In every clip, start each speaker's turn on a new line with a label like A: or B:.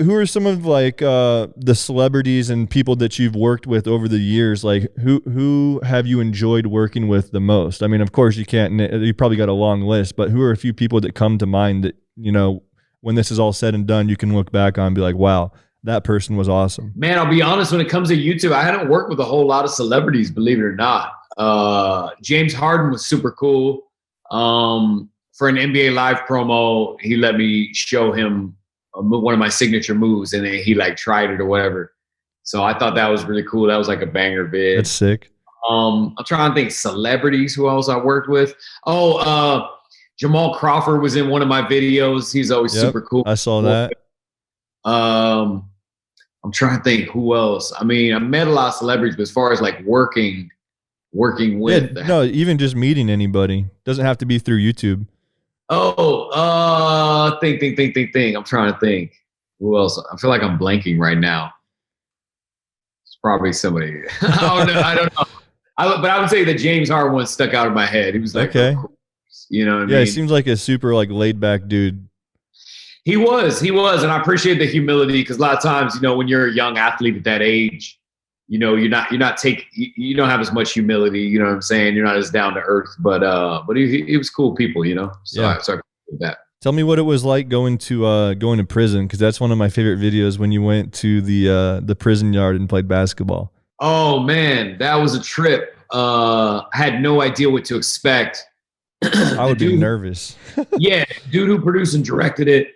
A: Who are some of like the celebrities and people that you've worked with over the years? Like who have you enjoyed working with the most? I mean, of course you can't, you probably got a long list, but who are a few people that come to mind that, you know, when this is all said and done, you can look back on and be like, wow, that person was awesome.
B: Man, I'll be honest, when it comes to YouTube, I hadn't worked with a whole lot of celebrities, believe it or not. James Harden was super cool. For an NBA Live promo, he let me show him one of my signature moves, and then he like tried it or whatever. So I thought that was really cool. That was like a banger vid.
A: That's sick.
B: I'm trying to think celebrities who else I worked with. Jamal Crawford was in one of my videos. He's always super cool.
A: I saw that.
B: I'm trying to think who else. I mean, I met a lot of celebrities, but as far as like working with.
A: Yeah, no, even just meeting anybody. Doesn't have to be through YouTube.
B: Think. I'm trying to think. Who else? I feel like I'm blanking right now. It's probably somebody. I don't know. But I would say that James Harden one stuck out of my head. He was like,
A: okay.
B: You know what I mean?
A: Yeah, he seems like a super like laid back dude.
B: He was, and I appreciate the humility, because a lot of times, you know, when you're a young athlete at that age, you know, you don't have as much humility. You know what I'm saying? You're not as down to earth, but he was cool people, you know. So
A: yeah.
B: I with that.
A: Tell me what it was like going to prison, because that's one of my favorite videos when you went to the prison yard and played basketball.
B: Oh man, that was a trip. I had no idea what to expect.
A: I would be nervous.
B: Yeah, dude who produced and directed it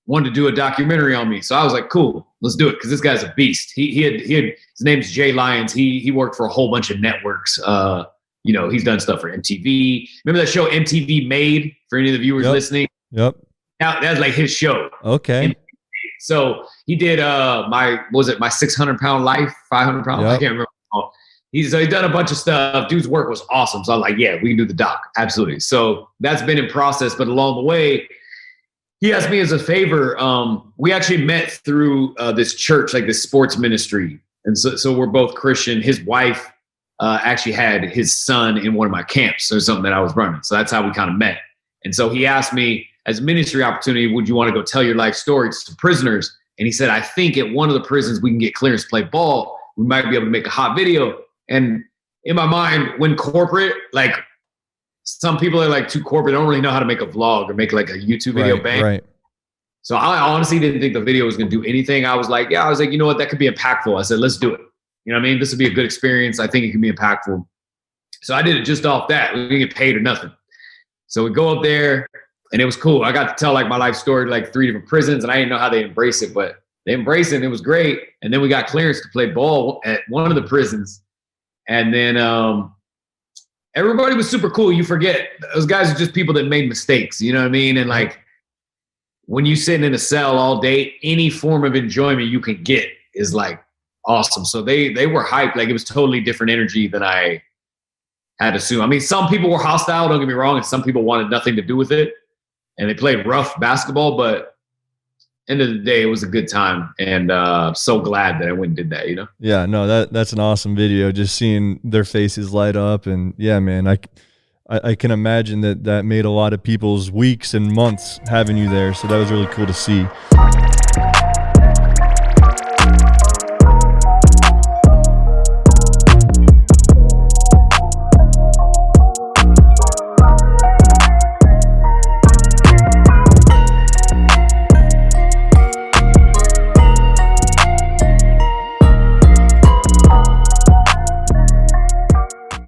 B: wanted to do a documentary on me. So I was like, cool, let's do it. Because this guy's a beast. He had his name's Jay Lyons. He worked for a whole bunch of networks. You know, he's done stuff for MTV. Remember that show MTV Made, for any of the viewers listening?
A: Yep.
B: Now that's like his show.
A: Okay.
B: So he did my 600-pound life, 500-pound life? I can't remember. He's done a bunch of stuff. Dude's work was awesome. So I'm like, yeah, we can do the doc. Absolutely. So that's been in process. But along the way, he asked me as a favor. We actually met through this church, like this sports ministry. And so we're both Christian. His wife actually had his son in one of my camps, or something that I was running. So that's how we kind of met. And so he asked me, as a ministry opportunity, would you want to go tell your life story to prisoners? And he said, I think at one of the prisons we can get clearance to play ball. We might be able to make a hot video. And in my mind, when corporate, like some people are like too corporate, they don't really know how to make a vlog or make like a YouTube video bang.
A: Right.
B: So I honestly didn't think the video was going to do anything. I was like, you know what, that could be impactful. I said, let's do it. You know what I mean? This would be a good experience. I think it can be impactful. So I did it just off that. We didn't get paid or nothing. So we go up there and it was cool. I got to tell like my life story to like 3 different prisons, and I didn't know how they embrace it, but they embraced it and it was great. And then we got clearance to play ball at one of the prisons. And then everybody was super cool. You forget those guys are just people that made mistakes. You know what I mean? And like when you sitting in a cell all day, any form of enjoyment you can get is like awesome. So they were hyped. Like it was totally different energy than I had assumed. I mean, some people were hostile, don't get me wrong, and some people wanted nothing to do with it. And they played rough basketball, but end of the day, it was a good time, and so glad that I went and did that, you know?
A: Yeah, no, that's an awesome video, just seeing their faces light up. And yeah, man, I can imagine that made a lot of people's weeks and months having you there. So that was really cool to see.